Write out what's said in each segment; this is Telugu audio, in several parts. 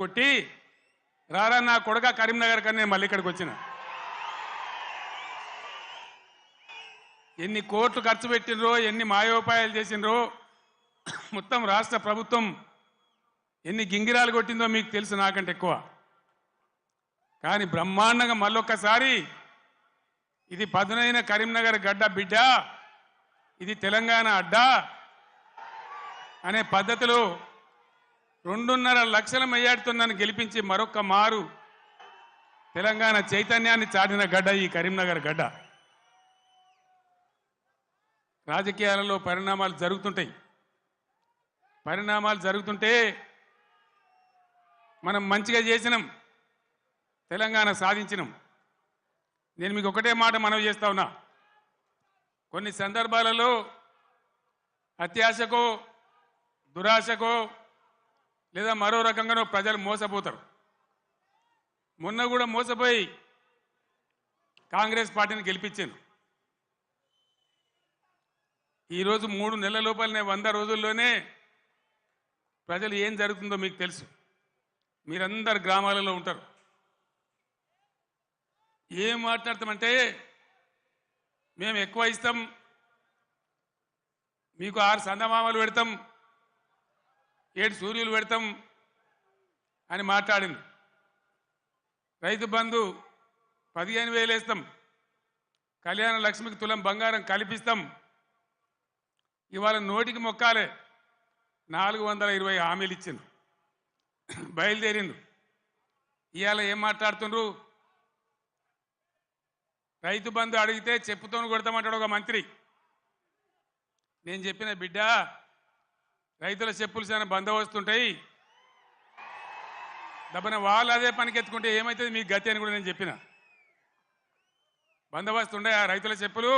కొట్టి రారా నా కొడుక కరీంనగర్ కన్నా నేను మళ్ళీ ఇక్కడికి వచ్చిన. ఎన్ని కోట్లు ఖర్చు పెట్టినరో, ఎన్ని మాయోపాయాలు చేసినరో, మొత్తం రాష్ట్ర ప్రభుత్వం ఎన్ని గింగిరాలు కొట్టిందో మీకు తెలుసు నాకంటే ఎక్కువ. కానీ బ్రహ్మాండంగా మళ్ళొక్కసారి ఇది పదునైన కరీంనగర్ గడ్డ బిడ్డ, ఇది తెలంగాణ అడ్డ అనే పద్ధతిలో 2.5 లక్షల మెజార్టీతో నన్ను గెలిపించి మరొక్క మారు తెలంగాణ చైతన్యాన్ని చాటిన గడ్డ ఈ కరీంనగర్ గడ్డ. రాజకీయాలలో పరిణామాలు జరుగుతుంటే మనం మంచిగా చేసినాం, తెలంగాణ సాధించినాం. నేను మీకు ఒకటే మాట మనవి చేస్తా ఉన్నా, కొన్ని సందర్భాలలో అత్యాశకో దురాశకో లేదా మరో రకంగానో ప్రజలు మోసపోతారు. మొన్న కూడా మోసపోయి కాంగ్రెస్ పార్టీని గెలిపించాను. ఈరోజు 3 నెలల లోపలనే 100 రోజుల్లోనే ప్రజలు ఏం జరుగుతుందో మీకు తెలుసు. మీరందరు గ్రామాలలో ఉంటారు. ఏం మాట్లాడతామంటే మేము ఎక్కువ ఇస్తాం, మీకు 6 సందమామలు పెడతాం, 7 సూర్యులు పెడతాం అని మాట్లాడింది. రైతు బంధు 15,000 వేస్తాం, కళ్యాణ లక్ష్మికి తులం బంగారం కల్పిస్తాం. ఇవాళ నోటికి మొక్కాలే 420 హామీలు ఇచ్చింది, బయలుదేరిండు. ఇవాళ ఏం మాట్లాడుతుండ్రు? రైతు బంధు అడిగితే చెప్పుతోను కొడతామంటాడు ఒక మంత్రి. నేను చెప్పిన బిడ్డ, రైతుల చెప్పులు చాలా బందోబస్తుంటాయి, దబ్బన వాళ్ళు అదే పనికెత్తుకుంటే ఏమవుతుంది మీకు గతి అని కూడా నేను చెప్పిన. బందోబస్తు ఉండే ఆ రైతుల చెప్పులు.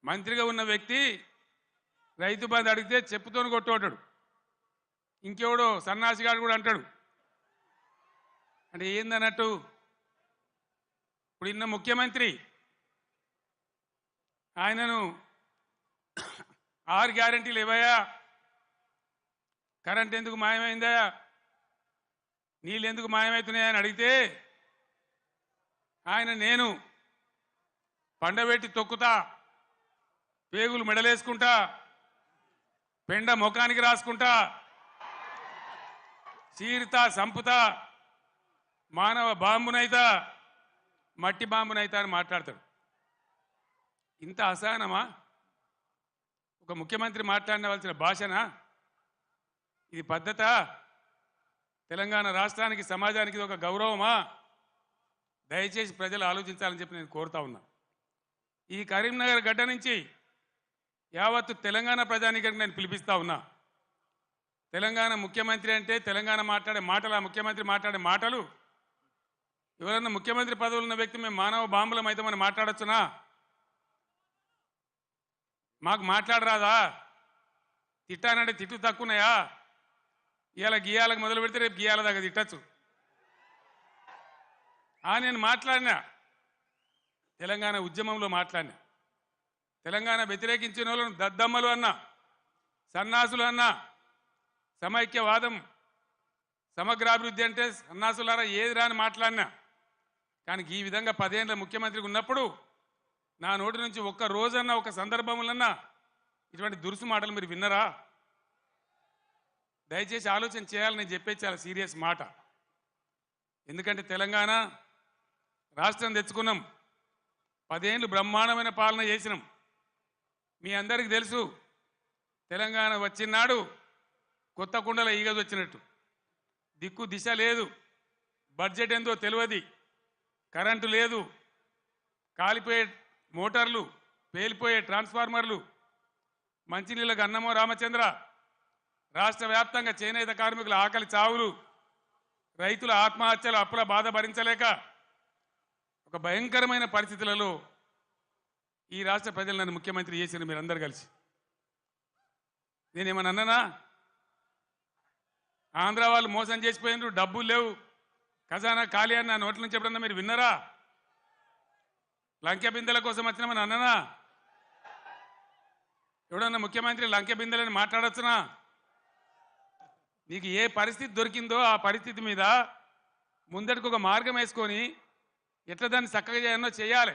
మంత్రిగా ఉన్న వ్యక్తి రైతు బంధు అడిగితే చెప్పుతోను కొట్టుకుంటాడు. ఇంకెవడో సన్నాసిగాడు కూడా అంటాడు. అంటే ఏందన్నట్టు? ఇప్పుడు ఇన్న ముఖ్యమంత్రి ఆయనను 6 గ్యారెంటీలు ఇవ్వయా, కరెంట్ ఎందుకు మాయమైందా, నీళ్ళు ఎందుకు మాయమవుతున్నాయని అడిగితే ఆయన నేను పండబెట్టి తొక్కుతా, పేగులు మెడలేసుకుంటా, పెండ ముఖానికి రాసుకుంటా, చీరుతా సంపుతా, మానవ బాంబునైతా, మట్టి బాంబునైతా అని మాట్లాడతాడు. ఇంత అసహనమా ఒక ముఖ్యమంత్రి మాట్లాడవలసిన భాషనా? ఇది పద్ధత? తెలంగాణ రాష్ట్రానికి సమాజానికి ఇది ఒక గౌరవమా? దయచేసి ప్రజలు ఆలోచించాలని చెప్పి నేను కోరుతా ఉన్నా. ఈ కరీంనగర్ గడ్డ నుంచి యావత్తు తెలంగాణ ప్రజానీకానికి నేను పిలిపిస్తా ఉన్నా. తెలంగాణ ముఖ్యమంత్రి అంటే తెలంగాణ మాట్లాడే మాటలు, ఆ ముఖ్యమంత్రి మాట్లాడే మాటలు, ఎవరన్నా ముఖ్యమంత్రి పదవులు ఉన్న వ్యక్తి మేము మానవ బాంబులం అయితే మనం మాట్లాడొచ్చునా? మాకు మాట్లాడరాదా? తిట్టానంటే తిట్టు తక్కువన్నాయా? ఇవాళ గీయాలకు మొదలు పెడితే రేపు గీయాల దాకా తిట్టచ్చు. నేను మాట్లాడినా, తెలంగాణ ఉద్యమంలో మాట్లాడినా, తెలంగాణ వ్యతిరేకించిన వాళ్ళను దద్దమ్మలు అన్నా, సన్నాసులు అన్నా, సమైక్యవాదం సమగ్రాభివృద్ధి అంటే సన్నాసులారా ఏది రాని మాట్లాడినా. కానీ ఈ విధంగా 10 ఏళ్ళ ముఖ్యమంత్రికి ఉన్నప్పుడు నా నోటి నుంచి ఒక్క రోజన్నా ఒక సందర్భంలోన్నా ఇటువంటి దురుసు మాటలు మీరు విన్నరా? దయచేసి ఆలోచన చేయాలని నేను చెప్పేది చాలా సీరియస్ మాట. ఎందుకంటే తెలంగాణ రాష్ట్రం తెచ్చుకున్నాం, 10 ఏళ్ళు బ్రహ్మాండమైన పాలన చేసినాం. మీ అందరికీ తెలుసు, తెలంగాణ వచ్చినాడు కొత్త కుండల ఈగదు వచ్చినట్టు. దిక్కు దిశ లేదు, బడ్జెట్ ఏందో తెలియదు, కరెంటు లేదు, కాలిపోయే మోటార్లు, పేలిపోయే ట్రాన్స్ఫార్మర్లు, మంచినీళ్ళకు అన్నమో రామచంద్ర, రాష్ట్ర వ్యాప్తంగా చేనేత కార్మికుల ఆకలి చావులు, రైతుల ఆత్మహత్యలు, అప్పుల బాధ భరించలేక ఒక భయంకరమైన పరిస్థితులలో ఈ రాష్ట్ర ప్రజలు నన్ను ముఖ్యమంత్రి చేసిన మీరందరూ కలిసి. నేనేమన్నా అన్నానా? ఆంధ్ర వాళ్ళు మోసం చేసిపోయినారు, డబ్బులు లేవు, ఖజానా ఖాళీ అని నా నోట్ల నుంచి ఎప్పుడన్నా మీరు విన్నారా? లంకె బిందెల కోసం వచ్చినామని అన్నానా? ఎవడన్నా ముఖ్యమంత్రి లంకె బిందెలని మాట్లాడొచ్చునా? నీకు ఏ పరిస్థితి దొరికిందో ఆ పరిస్థితి మీద ముందటికి ఒక మార్గం వేసుకొని ఎట్లా దాన్ని చక్కగా చేయాలో చేయాలి.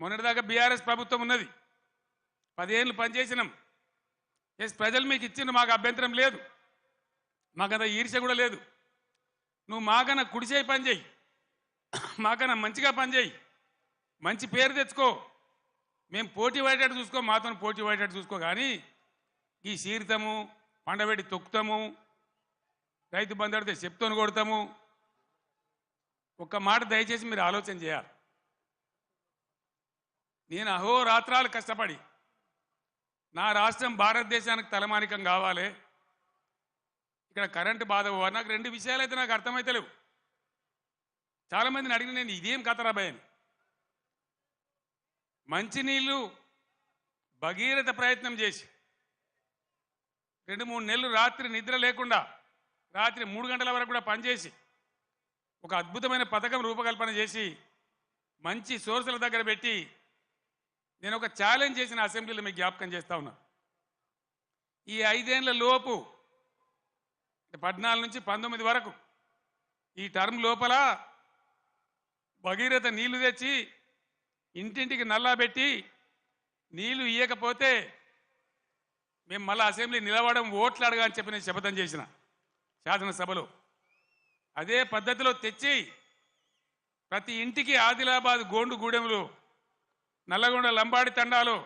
మొన్నటిదాకా బీఆర్ఎస్ ప్రభుత్వం ఉన్నది, 10 ఏళ్ళు పనిచేసినాం. ప్రజలు మీకు ఇచ్చిండ్రు, మాకు అభ్యంతరం లేదు, మాకంత ఈర్ష్య కూడా లేదు. నువ్వు మాకన్నా కుడిచేయి పని చేయి, మాకన్నా మంచిగా పని చేయి, మంచి పేరు తెచ్చుకో, మేము పోటీ పడేటట్టు చూసుకో, మాతో పోటీ పడేటట్టు చూసుకో. కానీ ఈ సీరితము, పండబెట్టి తొక్కుతాము, రైతు బంధు అడితే చెప్తోని కొడతాము. ఒక్క మాట దయచేసి మీరు ఆలోచన చేయాలి. నేను అహోరాత్రాలు కష్టపడి నా రాష్ట్రం భారతదేశానికి తలమానికం కావాలి, ఇక్కడ కరెంటు బాధ పోవాలి. నాకు 2 విషయాలు అయితే నాకు అర్థమైతే లేవు. చాలామందిని అడిగిన నేను ఇదేం కథరాబాయ్ అని. మంచినీళ్ళు భగీరథ ప్రయత్నం చేసి 2-3 నెలలు రాత్రి నిద్ర లేకుండా రాత్రి 3 గంటల వరకు కూడా పనిచేసి ఒక అద్భుతమైన పథకం రూపకల్పన చేసి మంచి సోర్సుల దగ్గర పెట్టి నేను ఒక ఛాలెంజ్ చేసిన అసెంబ్లీలో మీకు జ్ఞాపకం చేస్తా ఉన్నా. ఈ 5 ఏళ్ల లోపు 14 నుంచి 19 వరకు ఈ టర్మ్ లోపల భగీరథ నీళ్లు తెచ్చి ఇంటింటికి నల్లా పెట్టి నీళ్లు ఇయ్యకపోతే మేము మళ్ళీ అసెంబ్లీ నిలవడం ఓట్లు అడగా అని చెప్పి నేను శపథం చేసిన శాసనసభలో. అదే పద్ధతిలో తెచ్చి ప్రతి ఇంటికి ఆదిలాబాద్ గోండు గూడెంలో, నల్లగొండ లంబాడి తండాలో